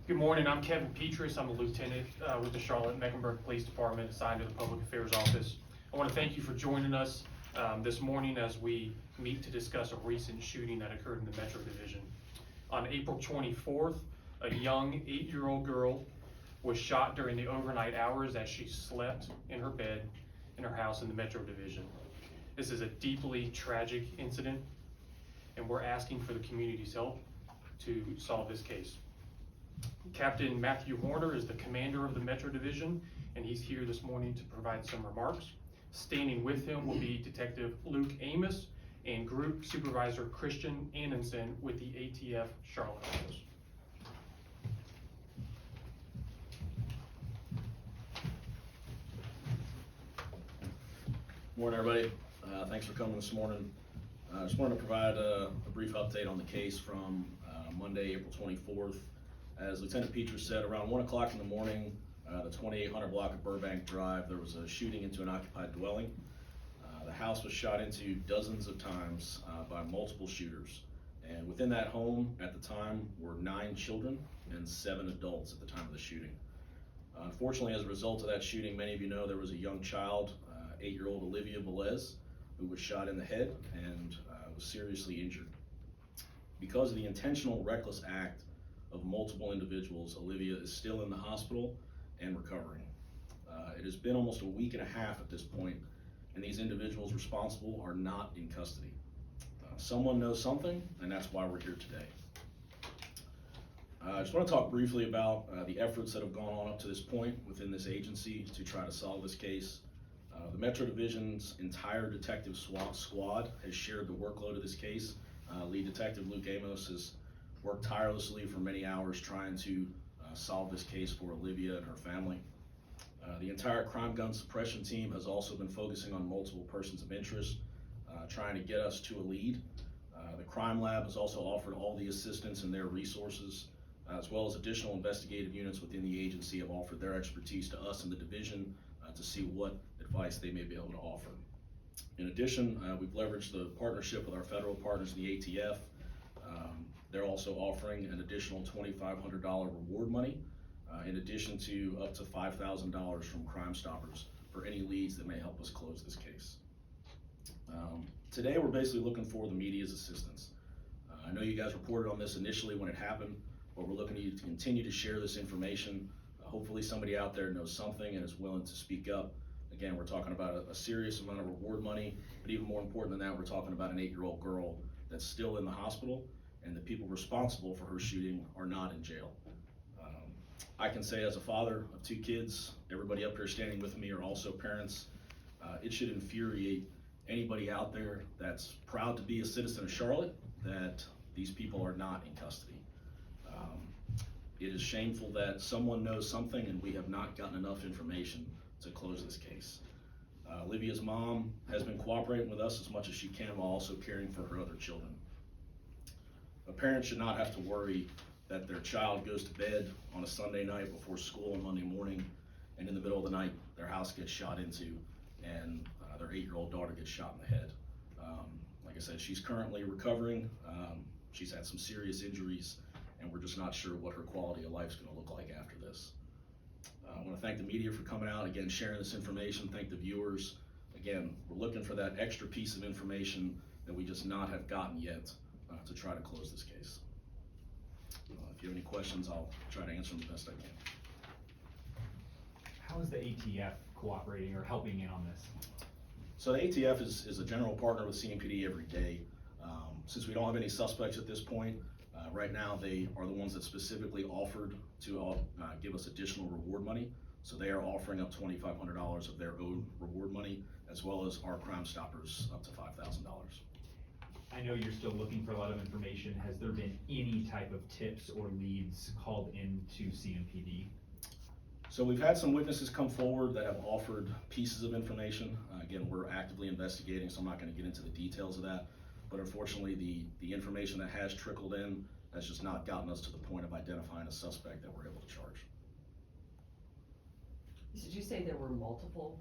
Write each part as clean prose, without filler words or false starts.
Good morning, I'm Kevin Petrus. I'm a lieutenant with the Charlotte-Mecklenburg Police Department assigned to the Public Affairs Office. I want to thank you for joining us this morning as we meet to discuss a recent shooting that occurred in the Metro Division. On April 24th, a young 8-year-old girl was shot during the overnight hours as she slept in her bed in her house in the Metro Division. This is a deeply tragic incident, and we're asking for the community's help to solve this case. Captain Matthew Horner is the commander of the Metro Division, and he's here this morning to provide some remarks. Standing with him will be Detective Luke Amos and Group Supervisor Christian Annenson with the ATF Charlotte office. Morning, everybody. Thanks for coming this morning. I just wanted to provide a brief update on the case from Monday, April 24th. As Lieutenant Petrus said, around 1 o'clock in the morning, the 2800 block of Burbank Drive, there was a shooting into an occupied dwelling. The house was shot into dozens of times by multiple shooters. And within that home at the time were 9 children and 7 adults at the time of the shooting. Unfortunately, as a result of that shooting, many of you know there was a young child, 8-year-old Olivia Velez, who was shot in the head and was seriously injured. Because of the intentional reckless act of multiple individuals, Olivia is still in the hospital and recovering. It has been almost a week and a half at this point, and these individuals responsible are not in custody. Someone knows something, and that's why we're here today. I just want to talk briefly about the efforts that have gone on up to this point within this agency to try to solve this case. The Metro Division's entire detective squad has shared the workload of this case. Lead Detective Luke Amos has worked tirelessly for many hours trying to solve this case for Olivia and her family. The entire crime gun suppression team has also been focusing on multiple persons of interest, trying to get us to a lead. The crime lab has also offered all the assistance and their resources, as well as additional investigative units within the agency have offered their expertise to us in the division to see what advice they may be able to offer. In addition, we've leveraged the partnership with our federal partners in the ATF. They're also offering an additional $2,500 reward money, in addition to up to $5,000 from Crime Stoppers for any leads that may help us close this case. Today, we're basically looking for the media's assistance. I know you guys reported on this initially when it happened, but we're looking to continue to share this information. Hopefully somebody out there knows something and is willing to speak up. Again, we're talking about a serious amount of reward money, but even more important than that, we're talking about an 8-year-old girl that's still in the hospital, and the people responsible for her shooting are not in jail. I can say as a father of 2 kids, everybody up here standing with me are also parents. It should infuriate anybody out there that's proud to be a citizen of Charlotte that these people are not in custody. It is shameful that someone knows something and we have not gotten enough information to close this case. Olivia's mom has been cooperating with us as much as she can while also caring for her other children. A parent should not have to worry that their child goes to bed on a Sunday night before school on Monday morning, and in the middle of the night their house gets shot into and their 8-year-old daughter gets shot in the head. Like I said, she's currently recovering. She's had some serious injuries, and we're just not sure what her quality of life is going to look like after this. I want to thank the media for coming out, again, sharing this information. Thank the viewers. Again, we're looking for that extra piece of information that we just not have gotten yet to try to close this case. If you have any questions, I'll try to answer them the best I can. How is the ATF cooperating or helping in on this? So the ATF is a general partner with CMPD every day. Since we don't have any suspects at this point, right now they are the ones that specifically offered to give us additional reward money. So they are offering up $2,500 of their own reward money, as well as our Crime Stoppers up to $5,000. I know you're still looking for a lot of information. Has there been any type of tips or leads called into CMPD? So we've had some witnesses come forward that have offered pieces of information. Again, we're actively investigating, so I'm not going to get into the details of that. But unfortunately, the information that has trickled in has just not gotten us to the point of identifying a suspect that we're able to charge. Did you say there were multiple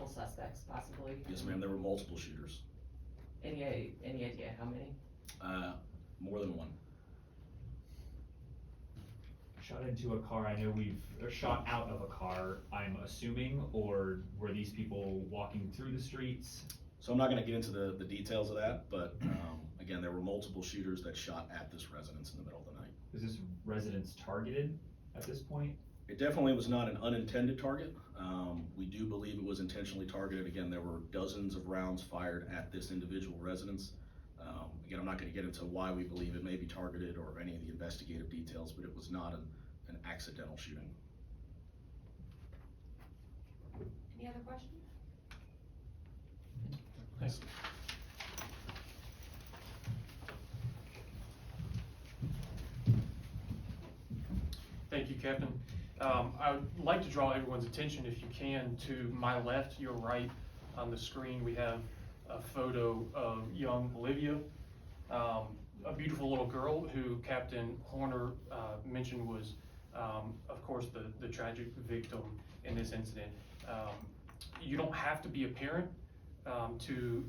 suspects possibly? Yes, ma'am, there were multiple shooters. Any idea how many? More than one. shot into a car, I know or shot out of a car, I'm assuming, or were these people walking through the streets? So I'm not gonna get into the details of that, but, again, there were multiple shooters that shot at this residence in the middle of the night. Is this residence targeted at this point? It definitely was not an unintended target. We do believe it was intentionally targeted. Again, there were dozens of rounds fired at this individual residence. Again, I'm not gonna get into why we believe it may be targeted or any of the investigative details, but it was not an accidental shooting. Any other questions? Thanks. Thank you, Captain. I would like to draw everyone's attention, if you can, to my left, your right. On the screen, we have a photo of young Olivia, a beautiful little girl who Captain Horner mentioned was, of course, the tragic victim in this incident. You don't have to be a parent to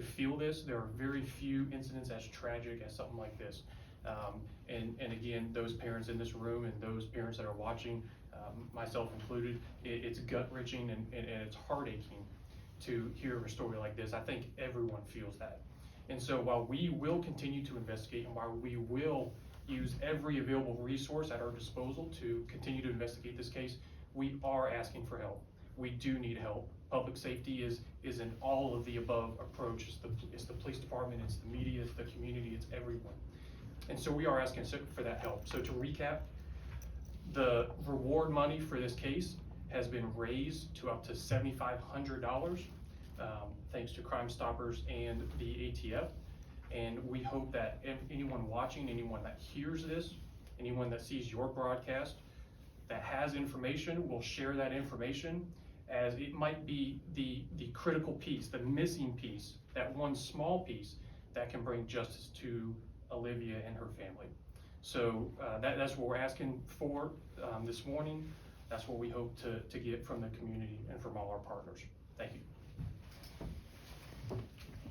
feel this. There are very few incidents as tragic as something like this. And again, those parents in this room and those parents that are watching, myself included, it's gut-wrenching and it's heart-aching to hear a story like this. I think everyone feels that. And so while we will continue to investigate and while we will use every available resource at our disposal to continue to investigate this case, we are asking for help. We do need help. Public safety is an all of the above approach. It's the police department, it's the media, it's the community, it's everyone. And so we are asking for that help. So to recap, the reward money for this case has been raised to up to $7,500, thanks to Crime Stoppers and the ATF. And we hope that anyone watching, anyone that hears this, anyone that sees your broadcast, that has information will share that information, as it might be the critical piece, the missing piece, that one small piece that can bring justice to Olivia and her family. So that's what we're asking for this morning. That's what we hope to get from the community and from all our partners. Thank you.